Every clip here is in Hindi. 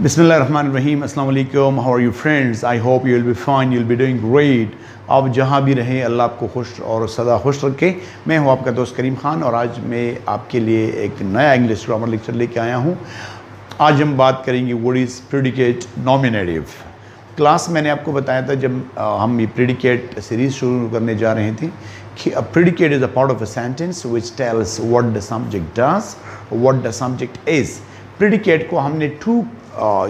बिस्मिल्लाहिर्रहमानिर्रहीम, अस्सलाम वालेकुम। How are you friends? I hope you will be fine, you will be doing great. आप जहाँ भी रहें अल्लाह आपको खुश और सदा खुश रखे। मैं हूँ आपका दोस्त करीम खान और आज मैं आपके लिए एक नया इंग्लिश ग्रामर लेक्चर लेके आया हूँ। आज हम बात करेंगे what is predicate nominative. Class मैंने आपको बताया था जब हम ये प्रेडिकेट सीरीज़ शुरू करने जा रहे थे कि a predicate is a part of a sentence which tells what the subject does, what the subject is. Predicate को हमने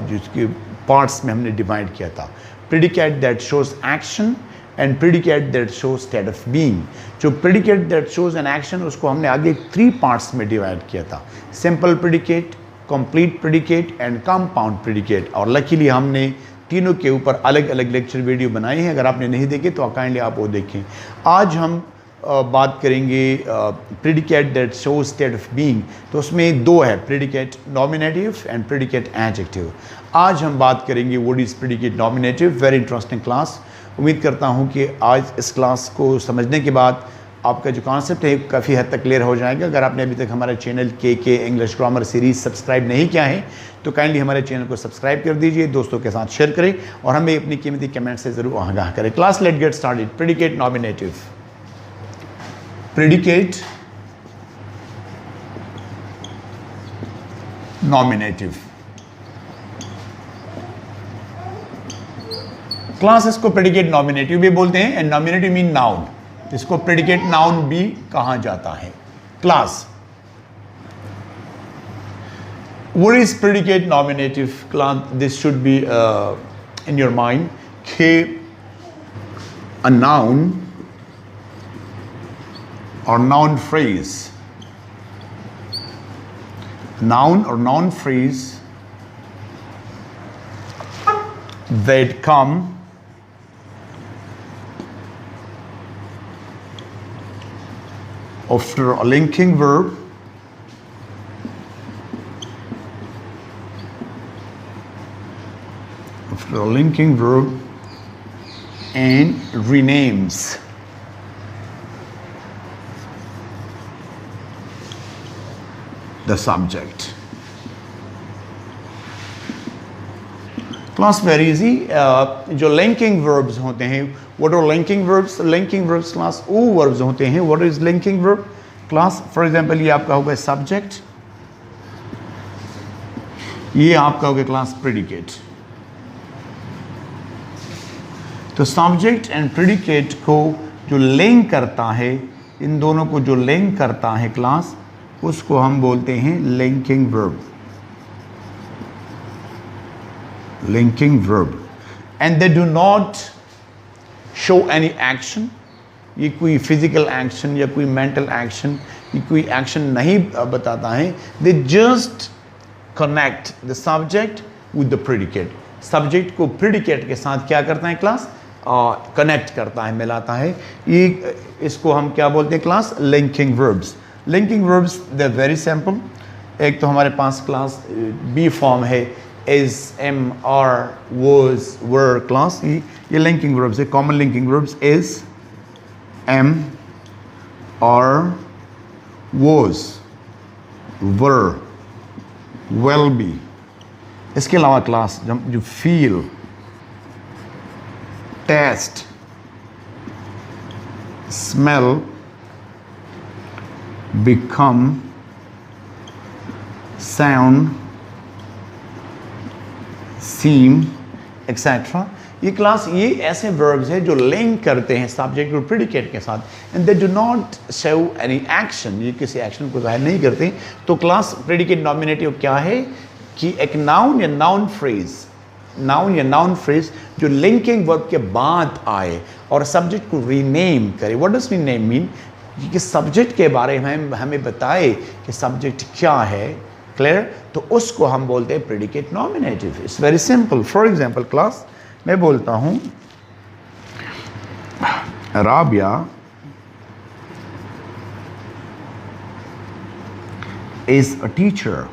जिसके पार्ट्स में हमने डिवाइड किया था। Predicate that shows action and predicate that shows state of being. जो predicate that shows an action उसको हमने आगे 3 पार्ट्स में डिवाइड किया था, simple predicate, complete predicate and compound predicate. और लकीली हमने तीनों के ऊपर अलग अलग लेक्चर वीडियो बनाए हैं। अगर आपने नहीं देखे तो काइंडली आप वो देखें। आज हम बात करेंगे predicate that shows state of being. तो उसमें 2 है, predicate nominative and predicate adjective. आज हम बात करेंगे what is predicate nominative. Very interesting class. उम्मीद करता हूं कि आज इस क्लास को समझने के बाद आपका जो कॉन्सेप्ट है काफ़ी हद तक क्लियर हो जाएगा। अगर आपने अभी तक हमारे चैनल के इंग्लिश ग्रामर सीरीज़ सब्सक्राइब नहीं किया है तो काइंडली हमारे चैनल को सब्सक्राइब कर दीजिए, दोस्तों के साथ शेयर करें और हमें अपनी कीमती कमेंट से ज़रूर आगाह करें। Class let get started. Predicate nominative. Predicate nominative class इसको प्रेडिकेट नॉमिनेटिव भी बोलते हैं एंड नॉमिनेटिव मीन नाउन। इसको प्रेडिकेट नाउन भी कहा जाता है। Class what is predicate nominative class? This should be in your mind कि a noun or noun phrase, noun or noun phrase that come after a linking verb and renames the subject. Class very easy. जो linking verbs होते हैं, what are linking verbs? Linking verbs class वो verbs होते हैं। What is linking verb? Class for example ये आपका होगा subject, ये आपका होगा class predicate। तो subject and predicate को जो link करता है, इन दोनों को जो link करता है क्लास, उसको हम बोलते हैं linking verb. Linking verb and they do not show any action. ये कोई फिजिकल एक्शन या कोई मेंटल एक्शन, ये कोई एक्शन नहीं बताता है। They just connect the subject with the predicate. Subject को प्रेडिकेट के साथ क्या करता है क्लास? कनेक्ट करता है, मिलाता है। ये इसको हम क्या बोलते हैं class? Linking verbs. Linking verbs they very simple. एक तो हमारे पास क्लास बी फॉर्म है, is, am, are, was, were. Class ये लिंकिंग वर्ब्स है। Common linking verbs is, am, are, was, were, will be. इसके अलावा क्लास जो feel, taste, smell, become, sound, seem, etc. ये क्लास ये ऐसे verbs है जो लिंक करते हैं सब्जेक्ट और प्रेडिकेट के साथ and they do not show any action. ये किसी एक्शन को जाहिर नहीं करते। तो क्लास प्रेडिकेट नॉमिनेटिव क्या है कि एक नाउन या नाउन फ्रेज जो लिंकिंग वर्ब के बाद आए और सब्जेक्ट को रीनेम करे। What does rename mean? कि सब्जेक्ट के बारे में हमें बताए कि सब्जेक्ट क्या है, क्लियर? तो उसको हम बोलते हैं predicate nominative. It's very simple. For example class मैं बोलता हूं Rabia is a teacher.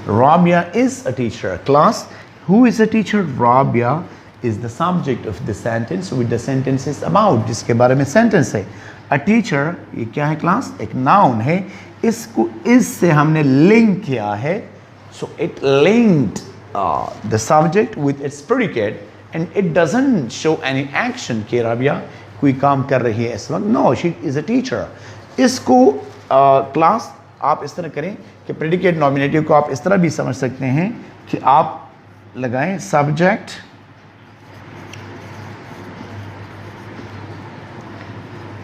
Rabia is a teacher. Class, who is a teacher? Rabia is the subject of the sentence which the sentence is about, जिसके बारे में sentence है। अ टीचर ये क्या है क्लास, एक नाउन है, इसको इससे हमने लिंक किया है, so it linked the subject with its predicate and it doesn't show any action कि राबिया कोई काम कर रही है इस वक्त, no she is a teacher. इसको क्लास आप इस तरह करें कि प्रेडिकेट नॉमिनेटिव को आप इस तरह भी समझ सकते हैं कि आप लगाएं subject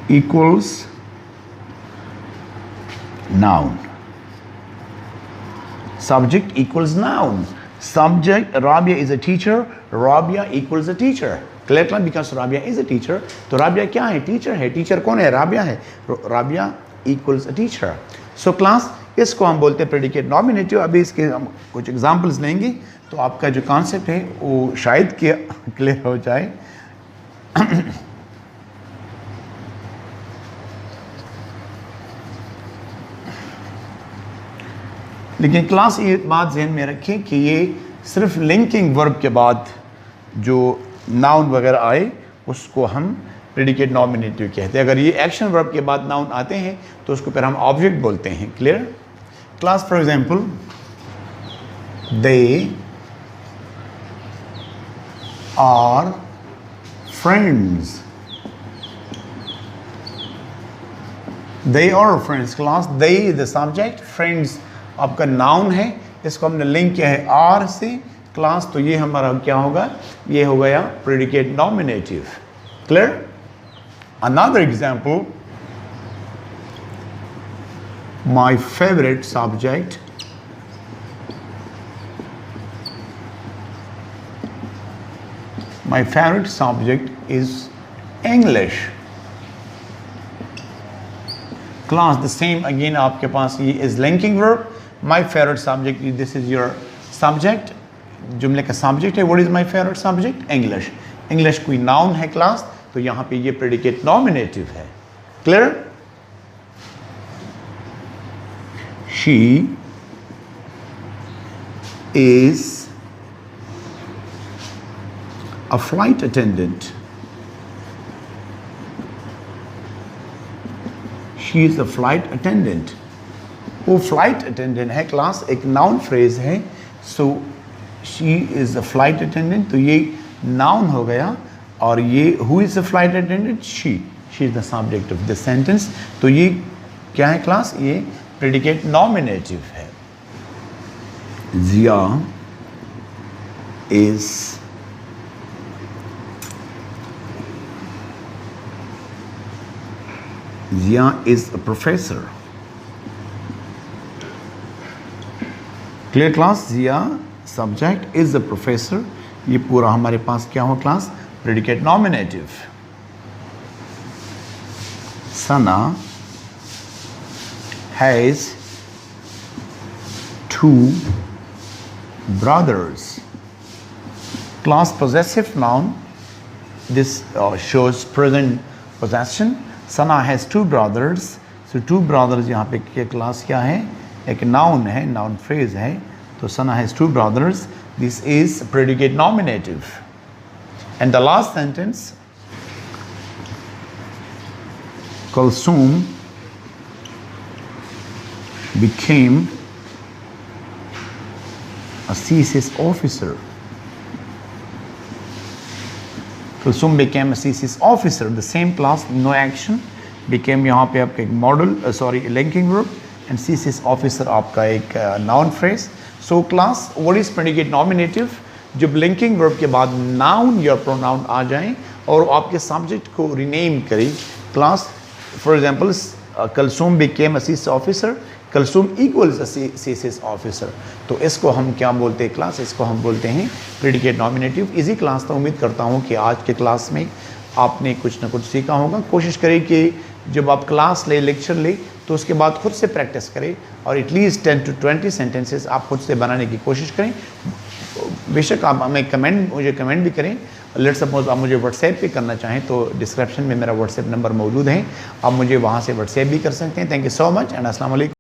equals noun, subject equals noun, subject Rabia is a teacher, Rabia equals a teacher, clear, because Rabia is a teacher, तो Rabia क्या है, टीचर है, टीचर कौन है, Rabia है, Rabia equals a teacher। so class इसको हम बोलते हैं प्रेडिकेट नॉमिनेटिव। अभी इसके हम कुछ एग्जांपल्स लेंगे तो आपका जो कॉन्सेप्ट है वो शायद क्लियर हो जाए। लेकिन क्लास ये बात ध्यान में रखें कि ये सिर्फ लिंकिंग वर्ब के बाद जो नाउन वगैरह आए उसको हम प्रेडिकेट नॉमिनेटिव कहते हैं। अगर ये एक्शन वर्ब के बाद नाउन आते हैं तो उसको फिर हम ऑब्जेक्ट बोलते हैं। Clear class, for example they are friends, they are friends class, they is the subject, friends आपका नाउन है, इसको हमने लिंक किया है आर से क्लास, तो ये हमारा क्या होगा, ये हो गया predicate nominative. Clear, another example, my favourite subject is English. Class the same again आपके पास ये is linking verb, my favourite subject, this is your subject, जुमले का सब्जेक्ट है, what is my favourite subject, English. English कोई नाउन है क्लास, तो यहाँ पे ये प्रेडिकेट नॉमिनेटिव है। Clear, she is a flight attendant, she is a flight attendant. वो फ्लाइट अटेंडेंट है क्लास, एक नाउन फ्रेज है, so she is a flight attendant, तो ये नाउन हो गया, और ये who is a flight attendant, she is the subject of this sentence, तो ये क्या है क्लास, ये प्रेडिकेट नॉमिनेटिव है। Jiya is a professor. Clear class, Jiya subject is a professor, ये पूरा हमारे पास क्या हो class, predicate nominative. Sana has 2 brothers, class possessive noun, this shows present possession। Sana has 2 brothers, so 2 brothers यहाँ पे क्या क्लास क्या है, एक नाउन है, नाउन फ्रेज है, तो सना has 2 brothers, this is predicate nominative। and the last sentence, Kulsum became a CSS officer, Kulsum became a CSS officer, the same class, no action, became यहाँ पे आपका एक model linking verb, and CSS officer आपका एक noun phrase। so class, what is predicate nominative, जब लिंकिंग वर्ब के बाद नाउन या प्रोनाउन आ जाएं और आपके सब्जेक्ट को रीनेम करें। Class, for example Kulsoom became a CSS officer, Kulsoom equals a CSS officer, तो इसको हम क्या बोलते हैं क्लास, इसको हम बोलते हैं प्रेडिकेट नॉमिनेटिव। इजी क्लास था, उम्मीद करता हूँ कि आज के क्लास में आपने कुछ ना कुछ सीखा होगा। कोशिश करें कि जब आप क्लास ले, लेक्चर ले, तो उसके बाद खुद से प्रैक्टिस करें और एटलीस्ट 10 to 20 सेंटेंसेस आप खुद से बनाने की कोशिश करें। बेशक आप हमें मुझे कमेंट भी करें। लेट सपोज आप मुझे व्हाट्सएप पे करना चाहें तो डिस्क्रिप्शन में मेरा व्हाट्सएप नंबर मौजूद है, आप मुझे वहाँ से व्हाट्सएप भी कर सकते हैं। Thank you so much and अस्सलाम वालेकुम।